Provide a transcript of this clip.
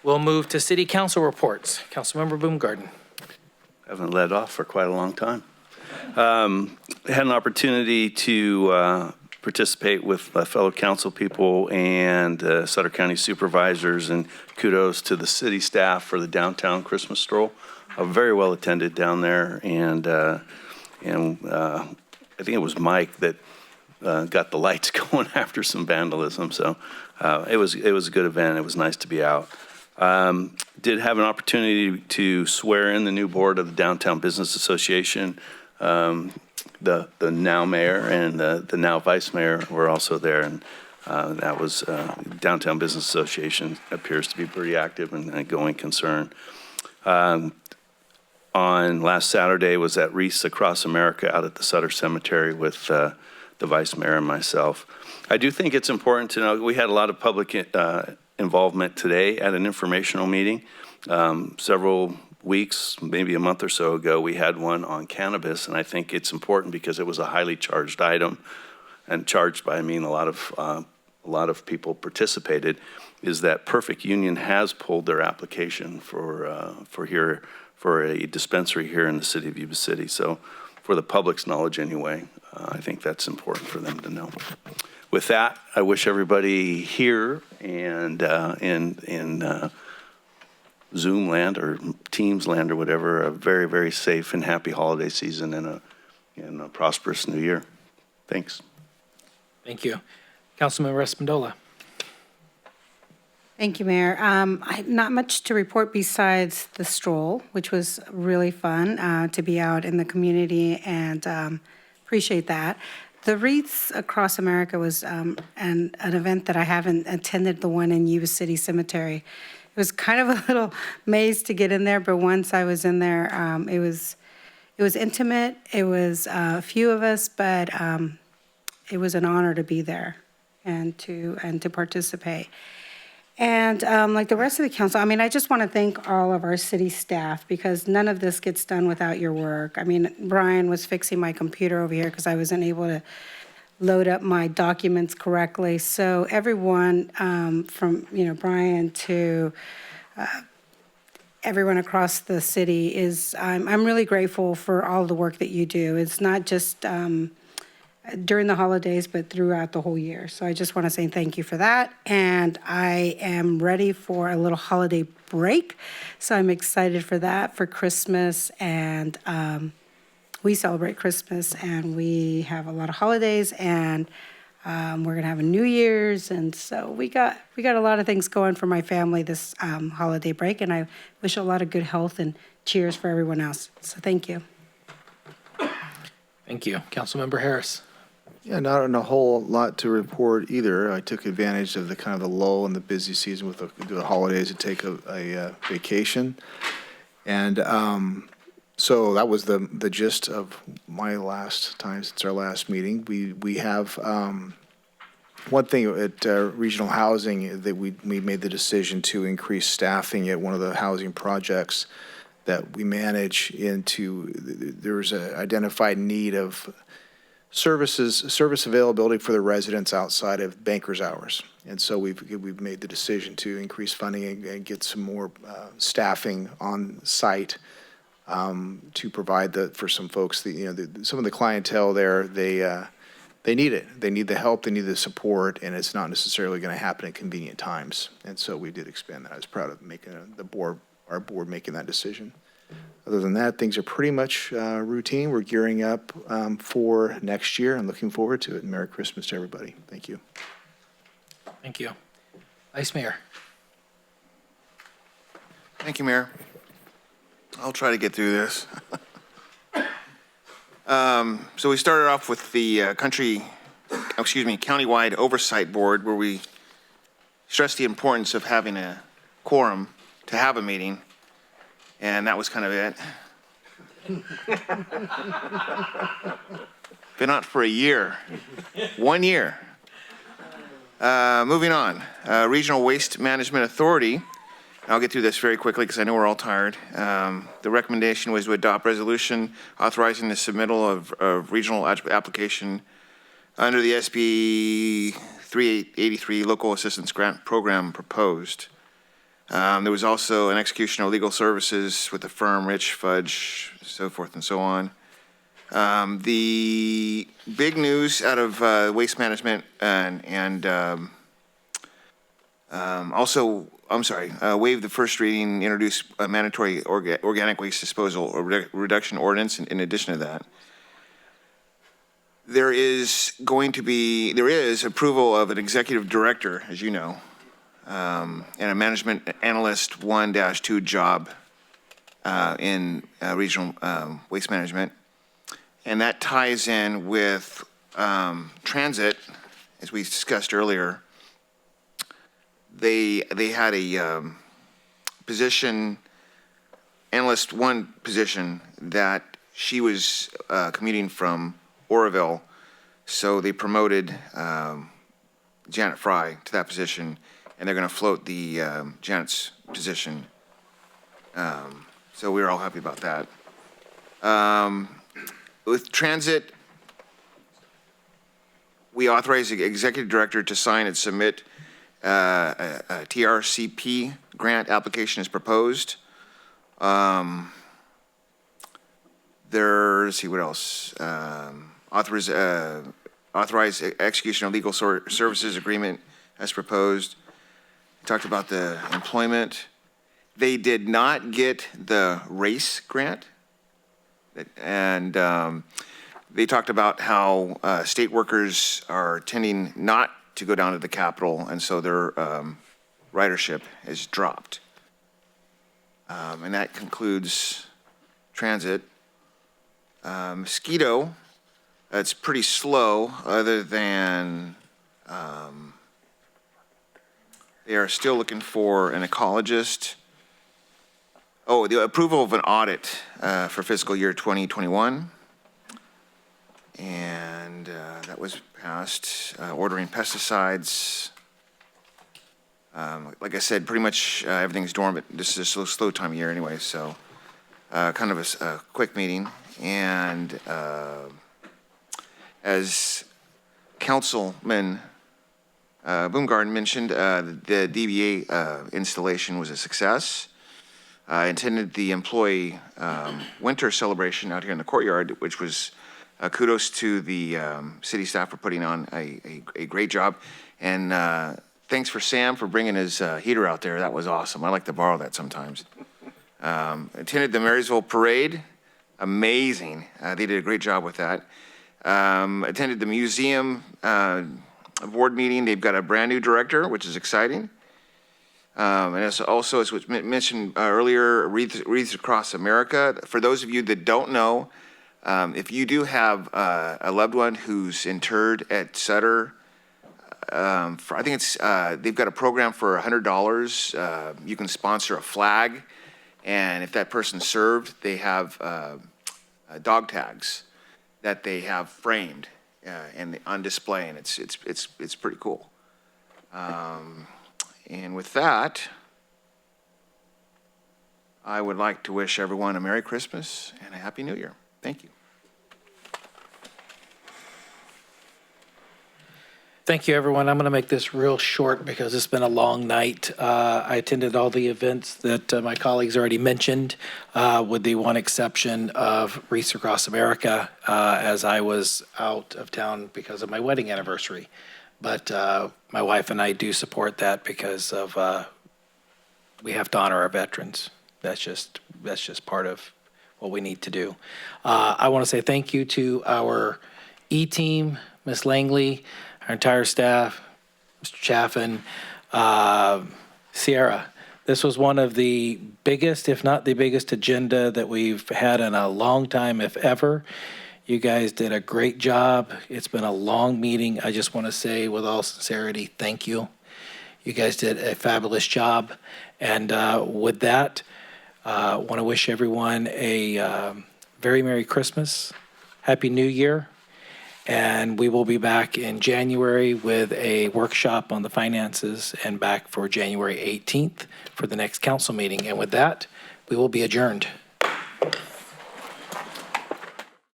We'll move to city council reports. Councilmember Baumgarten. Haven't led off for quite a long time. Had an opportunity to participate with fellow council people and Sutter County supervisors, and kudos to the city staff for the downtown Christmas stroll. Very well attended down there, and I think it was Mike that got the lights going after some vandalism. So it was a good event. It was nice to be out. Did have an opportunity to swear in the new board of the Downtown Business Association. The now mayor and the now vice mayor were also there, and that was Downtown Business Association appears to be pretty active and a going concern. On last Saturday was at Wreaths Across America out at the Sutter Cemetery with the vice mayor and myself. I do think it's important to know we had a lot of public involvement today at an informational meeting. Several weeks, maybe a month or so ago, we had one on cannabis, and I think it's important because it was a highly charged item, and charged by I mean a lot of people participated. Is that Perfect Union has pulled their application for a dispensary here in the city of Yuba City. So, for the public's knowledge anyway, I think that's important for them to know. With that, I wish everybody here and in Zoom land or Teams land or whatever a very, very safe and happy holiday season and a prosperous new year. Thanks. Thank you. Councilmember Espindola. Thank you, Mayor. Not much to report besides the stroll, which was really fun to be out in the community, and appreciate that. The Wreaths Across America was an event that I haven't attended, the one in Yuba City Cemetery. It was kind of a little maze to get in there, but once I was in there, it was intimate. It was a few of us, but it was an honor to be there and to participate. And like the rest of the council, I mean, I just want to thank all of our city staff because none of this gets done without your work. I mean, Brian was fixing my computer over here because I wasn't able to load up my documents correctly. So everyone from, Brian to everyone across the city I'm really grateful for all the work that you do. It's not just during the holidays, but throughout the whole year. So I just want to say thank you for that. And I am ready for a little holiday break. So I'm excited for that, for Christmas. And we celebrate Christmas and we have a lot of holidays, and we're going to have a New Year's. And so we got a lot of things going for my family this holiday break. And I wish a lot of good health and cheers for everyone else. So thank you. Thank you. Councilmember Harris. Yeah, not a whole lot to report either. I took advantage of the kind of the lull in the busy season with the holidays to take a vacation. And so that was the gist of my last time since our last meeting. We have one thing at Regional Housing that we made the decision to increase staffing at one of the housing projects that we manage into. There's an identified need of service availability for the residents outside of banker's hours. And so we've made the decision to increase funding and get some more staffing on site to provide for some folks. Some of the clientele there, they need it. They need the help. They need the support, and it's not necessarily going to happen at convenient times. And so we did expand that. I was proud of making our board making that decision. Other than that, things are pretty much routine. We're gearing up for next year and looking forward to it. Merry Christmas to everybody. Thank you. Thank you. Vice Mayor. Thank you, Mayor. I'll try to get through this. So we started off with the countywide oversight board, where we stressed the importance of having a quorum to have a meeting. And that was kind of it. Been on for a year. 1 year. Moving on. Regional Waste Management Authority. I'll get through this very quickly because I know we're all tired. The recommendation was to adopt resolution authorizing the submittal of regional application under the SB 3883 Local Assistance Grant Program proposed. There was also an execution of legal services with the firm Rich Fudge, so forth and so on. The big news out of waste management waive the first reading, introduce a mandatory organic waste disposal or reduction ordinance in addition to that. There is approval of an executive director, as you know, and a management analyst 1-2 job in regional waste management. And that ties in with transit, as we discussed earlier. They had a position, analyst 1 position, that she was commuting from Oroville, so they promoted Janet Fry to that position, and they're going to float the Janet's position. So we're all happy about that. With transit, we authorize the executive director to sign and submit a TRCP grant application as proposed. Let's see what else. Authorize execution of legal services agreement as proposed. Talked about the employment. They did not get the race grant. And they talked about how state workers are tending not to go down to the Capitol, and so their ridership has dropped. And that concludes transit. Mosquito, it's pretty slow, other than they are still looking for an ecologist. Oh, the approval of an audit for fiscal year 2021. And that was passed. Ordering pesticides. Like I said, pretty much everything's dormant. This is a slow time of year anyway, so kind of a quick meeting. And as Councilman Boomgarden mentioned, the DBA installation was a success. I attended the employee winter celebration out here in the courtyard, which was kudos to the city staff for putting on a great job. And thanks for Sam for bringing his heater out there. That was awesome. I like to borrow that sometimes. Attended the Marysville Parade. Amazing. They did a great job with that. Attended the museum board meeting. They've got a brand new director, which is exciting. And as was mentioned earlier, Wreaths Across America. For those of you that don't know, if you do have a loved one who's interred at Sutter, I think it's they've got a program for $100. You can sponsor a flag, and if that person served, they have dog tags that they have framed and on display, and it's pretty cool. And with that, I would like to wish everyone a Merry Christmas and a Happy New Year. Thank you. Thank you, everyone. I'm going to make this real short because it's been a long night. I attended all the events that my colleagues already mentioned, with the one exception of Wreaths Across America, as I was out of town because of my wedding anniversary. But my wife and I do support that because of we have to honor our veterans. That's just part of what we need to do. I want to say thank you to our E-team, Ms. Langley, our entire staff, Mr. Chaffin, Sierra. This was one of the biggest, if not the biggest, agenda that we've had in a long time, if ever. You guys did a great job. It's been a long meeting. I just want to say with all sincerity, thank you. You guys did a fabulous job. And with that, I want to wish everyone a very Merry Christmas, Happy New Year. And we will be back in January with a workshop on the finances and back for January 18th for the next council meeting. And with that, we will be adjourned.